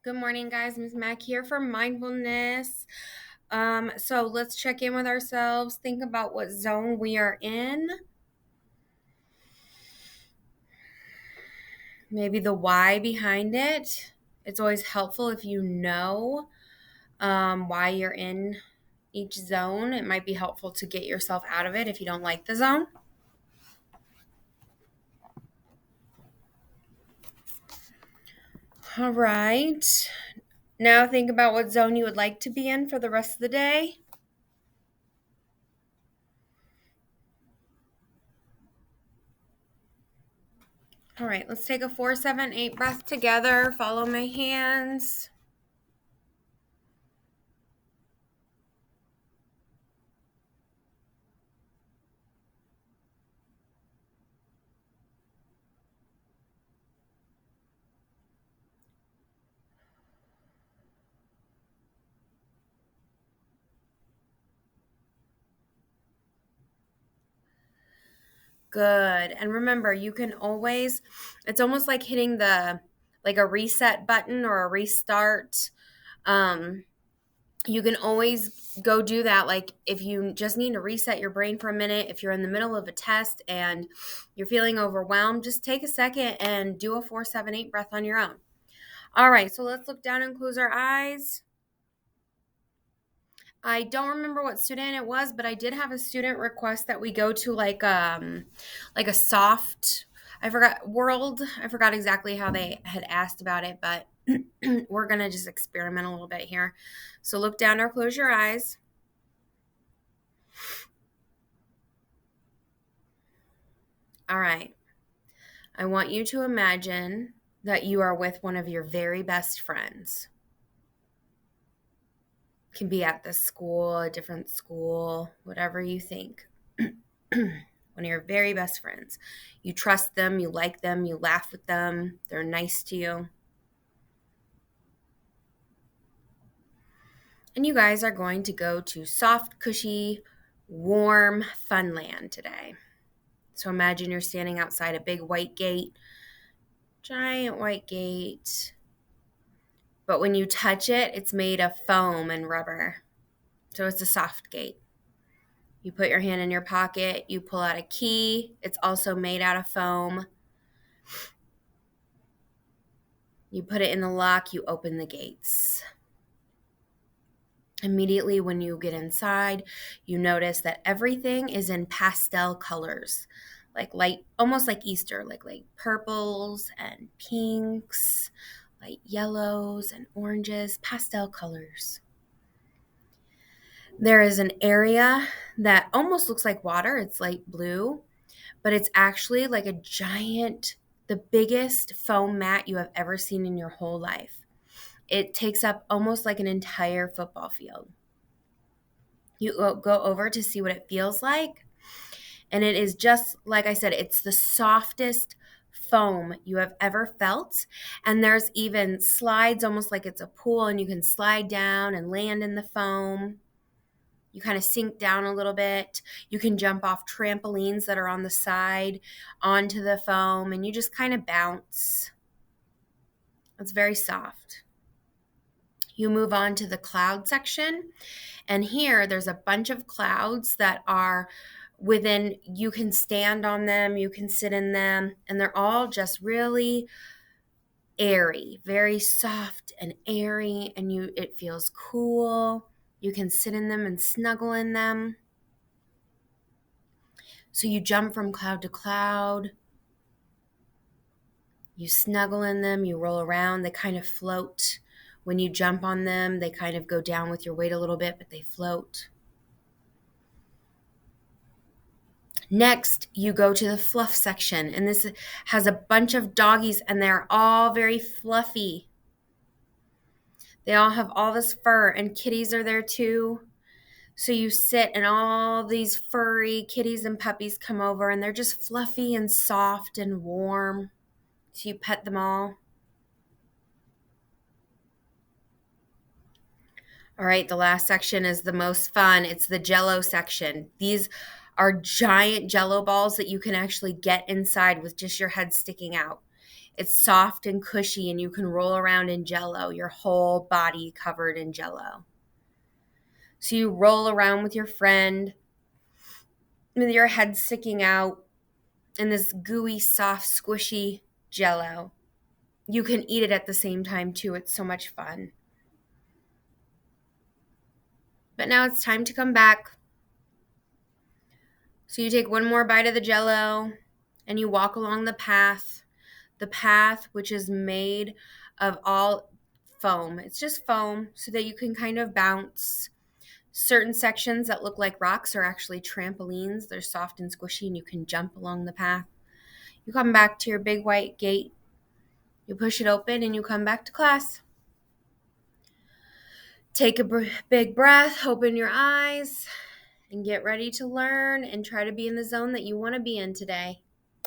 Good morning, guys. Ms. Mac here for mindfulness. So let's check in with ourselves. Think about what zone we are in. Maybe the why behind it. It's always helpful if you know why you're in each zone. It might be helpful to get yourself out of it if you don't like the zone. All right. Now think about what zone you would like to be in for the rest of the day. All right, let's take a 4, 7, 8 breath together. Follow my hands. Good. And remember, you can always, it's almost like hitting like a reset button or a restart. Um, you can always go do that. Like if you just need to reset your brain for a minute, if you're in the middle of a test and you're feeling overwhelmed, just take a second and do a 4, 7, 8 breath on your own. All right. So let's look down and close our eyes. I don't remember what student it was, but I did have a student request that we go to like a soft world. I forgot exactly how they had asked about it, but we're going to just experiment a little bit here. So look down or close your eyes. All right. I want you to imagine that you are with one of your very best friends. Can be at the school, a different school, whatever you think. One of your very best friends. You trust them, you like them, you laugh with them, they're nice to you. And you guys are going to go to soft, cushy, warm funland today. So imagine you're standing outside a big white gate, giant white gate. But when you touch it, it's made of foam and rubber. So it's a soft gate. You put your hand in your pocket, you pull out a key. It's also made out of foam. You put it in the lock, you open the gates. Immediately when you get inside, you notice that everything is in pastel colors, like light, almost like Easter, like purples and pinks, light yellows and oranges, pastel colors. There is an area that almost looks like water. It's light blue, but it's actually like a giant, the biggest foam mat you have ever seen in your whole life. It takes up almost like an entire football field. You go over to see what it feels like. And it is just, like I said, it's the softest foam you have ever felt. And there's even slides, almost like it's a pool, and you can slide down and land in the foam. You kind of sink down a little bit. You can jump off trampolines that are on the side onto the foam, and you just kind of bounce. It's very soft. You move on to the cloud section, and here there's a bunch of clouds that are within, you can stand on them, you can sit in them, and they're all just really airy, very soft and airy, and it feels cool. You can sit in them and snuggle in them. So you jump from cloud to cloud. You snuggle in them, you roll around, they kind of float. When you jump on them, they kind of go down with your weight a little bit, but they float. Next, you go to the fluff section, and this has a bunch of doggies, and they're all very fluffy. They all have all this fur, and kitties are there too. So you sit, and all these furry kitties and puppies come over, and they're just fluffy and soft and warm. So you pet them all. All right, the last section is the most fun. It's the Jello section. These are giant Jello balls that you can actually get inside with just your head sticking out. It's soft and cushy, and you can roll around in jello, your whole body covered in jello. So you roll around with your friend with your head sticking out in this gooey, soft, squishy jello. You can eat it at the same time too. It's so much fun. But now it's time to come back. So you take one more bite of the jello and you walk along the path which is made of all foam. It's just foam so that you can kind of bounce. Certain sections that look like rocks are actually trampolines. They're soft and squishy and you can jump along the path. You come back to your big white gate. You push it open and you come back to class. Take a big breath, open your eyes, and get ready to learn and try to be in the zone that you want to be in today.